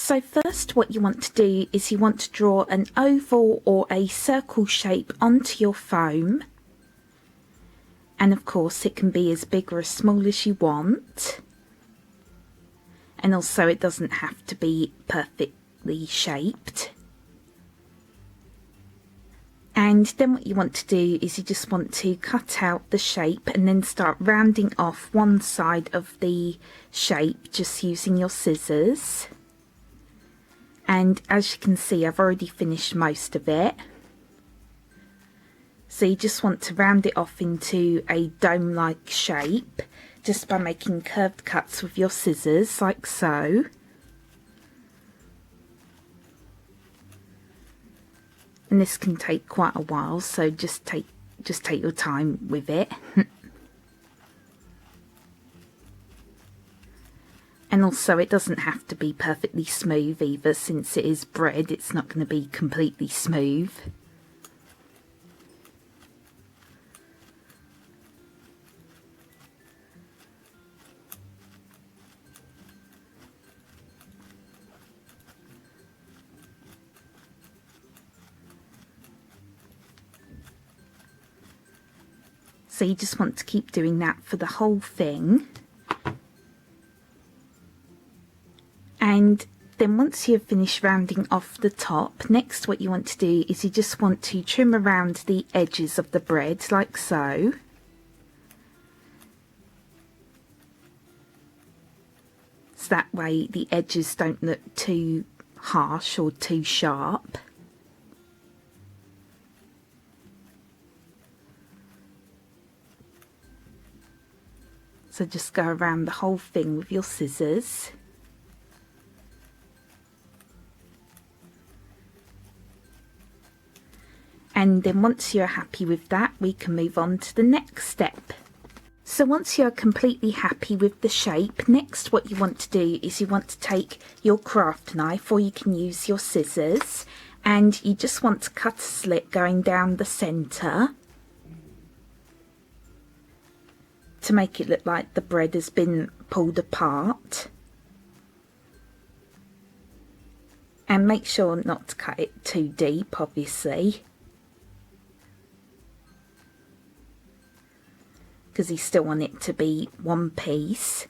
So first what you want to do is you want to draw an oval or a circle shape onto your foam. And of course it can be as big or as small as you want. And also it doesn't have to be perfectly shaped. And then what you want to do is you just want to cut out the shape and then start rounding off one side of the shape just using your scissors. And as you can see, I've already finished most of it. So you just want to round it off into a dome-like shape just by making curved cuts with your scissors like so. And this can take quite a while, so just take your time with it. And also it doesn't have to be perfectly smooth either, since it is bread, it's not going to be completely smooth. So you just want to keep doing that for the whole thing. And then once you've finished rounding off the top, next what you want to do is you just want to trim around the edges of the bread like so. So that way the edges don't look too harsh or too sharp. So just go around the whole thing with your scissors. And then once you're happy with that, we can move on to the next step. So once you're completely happy with the shape, next what you want to do is you want to take your craft knife, or you can use your scissors, and you just want to cut a slit going down the centre to make it look like the bread has been pulled apart. And make sure not to cut it too deep, obviously, because you still want it to be one piece.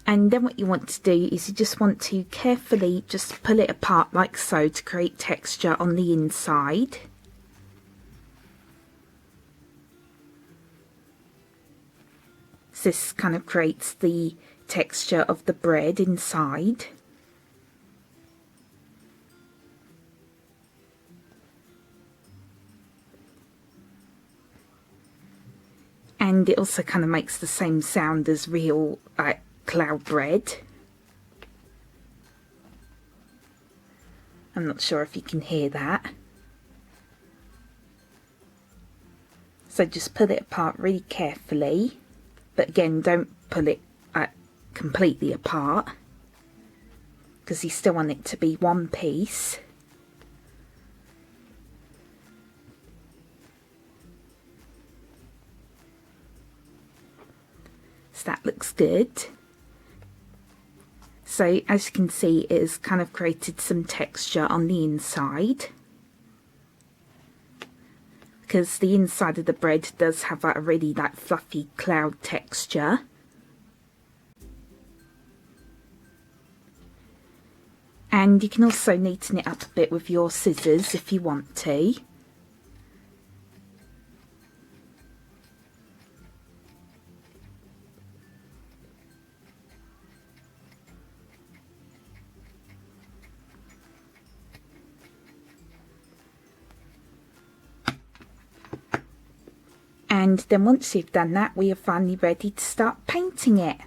And then what you want to do is you just want to carefully just pull it apart like so to create texture on the inside. So this kind of creates the texture of the bread inside. And it also kind of makes the same sound as real cloud bread. I'm not sure if you can hear that. So just pull it apart really carefully. But again, don't pull it completely apart, because you still want it to be one piece. So that looks good. So as you can see, it has kind of created some texture on the inside, because the inside of the bread does have a really fluffy cloud texture. And you can also neaten it up a bit with your scissors if you want to. And then once you've done that, we are finally ready to start painting it.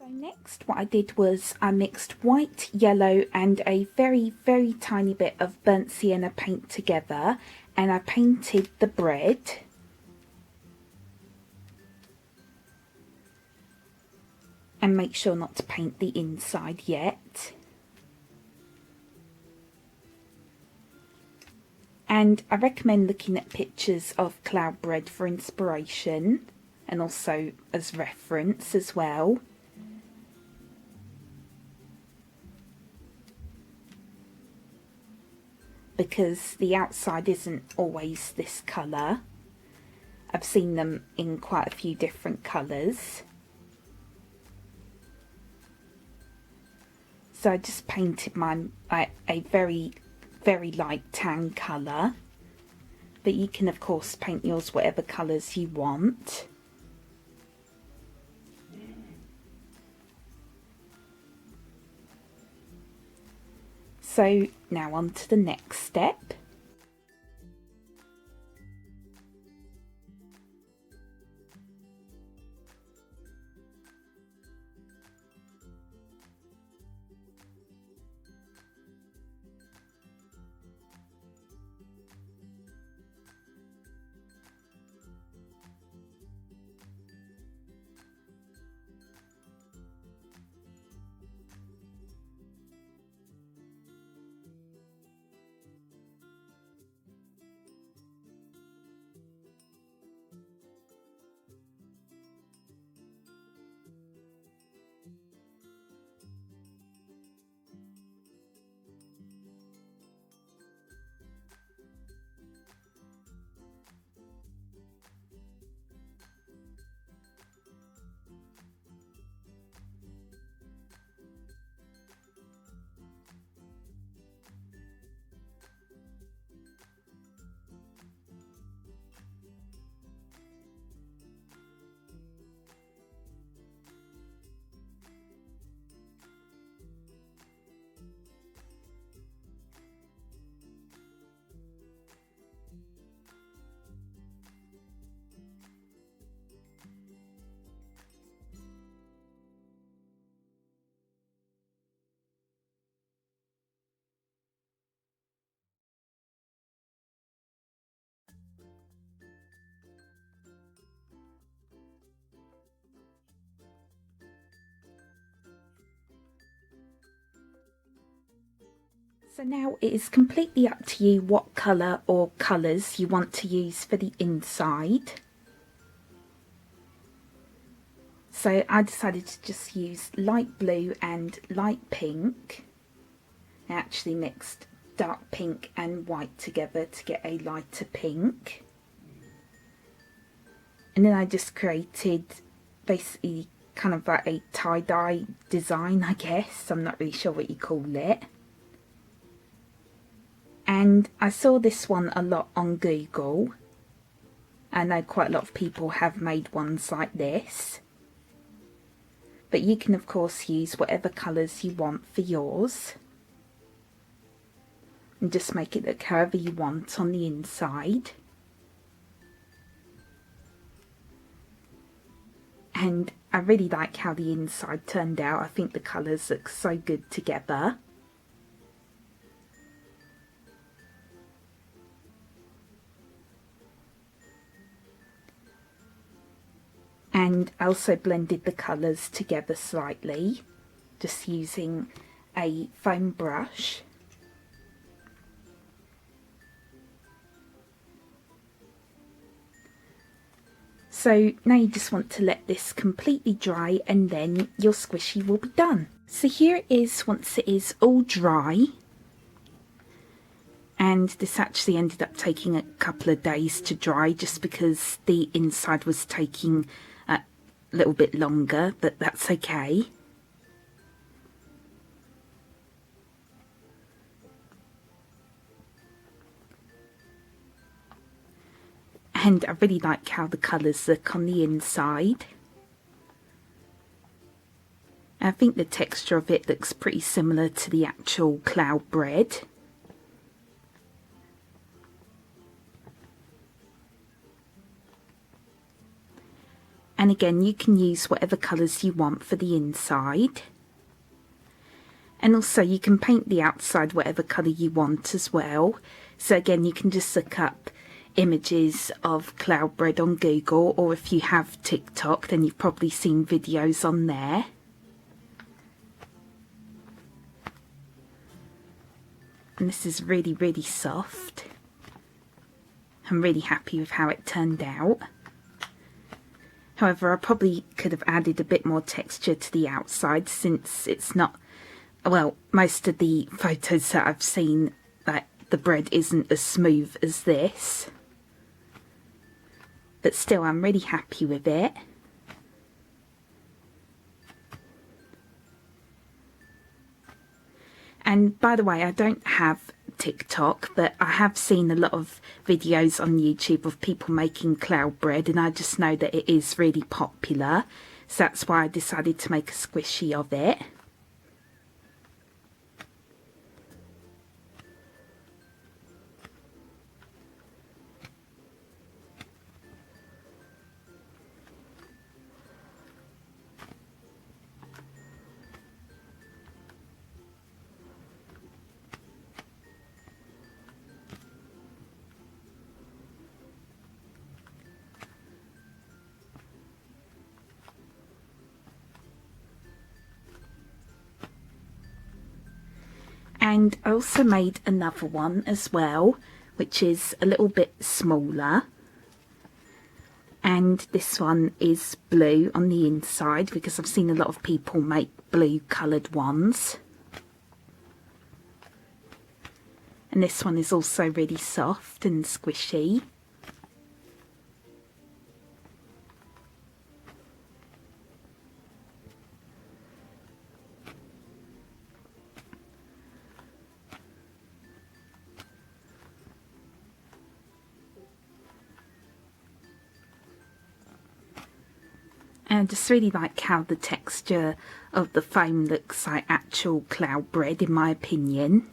So next what I did was I mixed white, yellow and a very tiny bit of burnt sienna paint together, and I painted the bread. And make sure not to paint the inside yet. And I recommend looking at pictures of cloud bread for inspiration and also as reference as well. Because the outside isn't always this colour. I've seen them in quite a few different colours. So I just painted mine a very light tan colour, but you can of course paint yours whatever colours you want. So now on to the next step. So now it is completely up to you what colour or colours you want to use for the inside. So I decided to just use light blue and light pink. I actually mixed dark pink and white together to get a lighter pink. And then I just created basically kind of like a tie-dye design, I guess. I'm not really sure what you call it. And I saw this one a lot on Google. I know quite a lot of people have made ones like this. But you can of course use whatever colours you want for yours. And just make it look however you want on the inside. And I really like how the inside turned out. I think the colours look so good together. And I also blended the colours together slightly, just using a foam brush. So now you just want to let this completely dry and then your squishy will be done. So here it is once it is all dry. And this actually ended up taking a couple of days to dry just because the inside was taking a little bit longer, but that's okay. And I really like how the colours look on the inside. I think the texture of it looks pretty similar to the actual cloud bread. And again, you can use whatever colours you want for the inside. And also you can paint the outside whatever colour you want as well. So again, you can just look up images of cloud bread on Google, or if you have TikTok, then you've probably seen videos on there. And this is really, really soft. I'm really happy with how it turned out. However, I probably could have added a bit more texture to the outside, since it's not, well, most of the photos that I've seen, like, the bread isn't as smooth as this. But still, I'm really happy with it. And by the way, I don't have TikTok, but I have seen a lot of videos on YouTube of people making cloud bread, and I just know that it is really popular. So that's why I decided to make a squishy of it. And I also made another one as well, which is a little bit smaller. And this one is blue on the inside, because I've seen a lot of people make blue coloured ones. And this one is also really soft and squishy. And I just really like how the texture of the foam looks like actual cloud bread, in my opinion.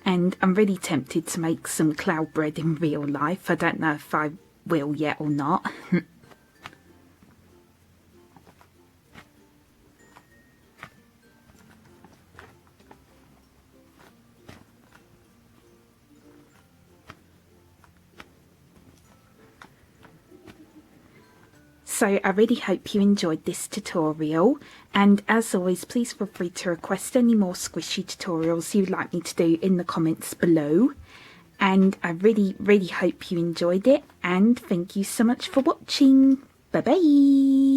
And I'm really tempted to make some cloud bread in real life. I don't know if I will yet or not. So I really hope you enjoyed this tutorial, and as always, please feel free to request any more squishy tutorials you'd like me to do in the comments below. And I really, really hope you enjoyed it, and thank you so much for watching. Bye bye!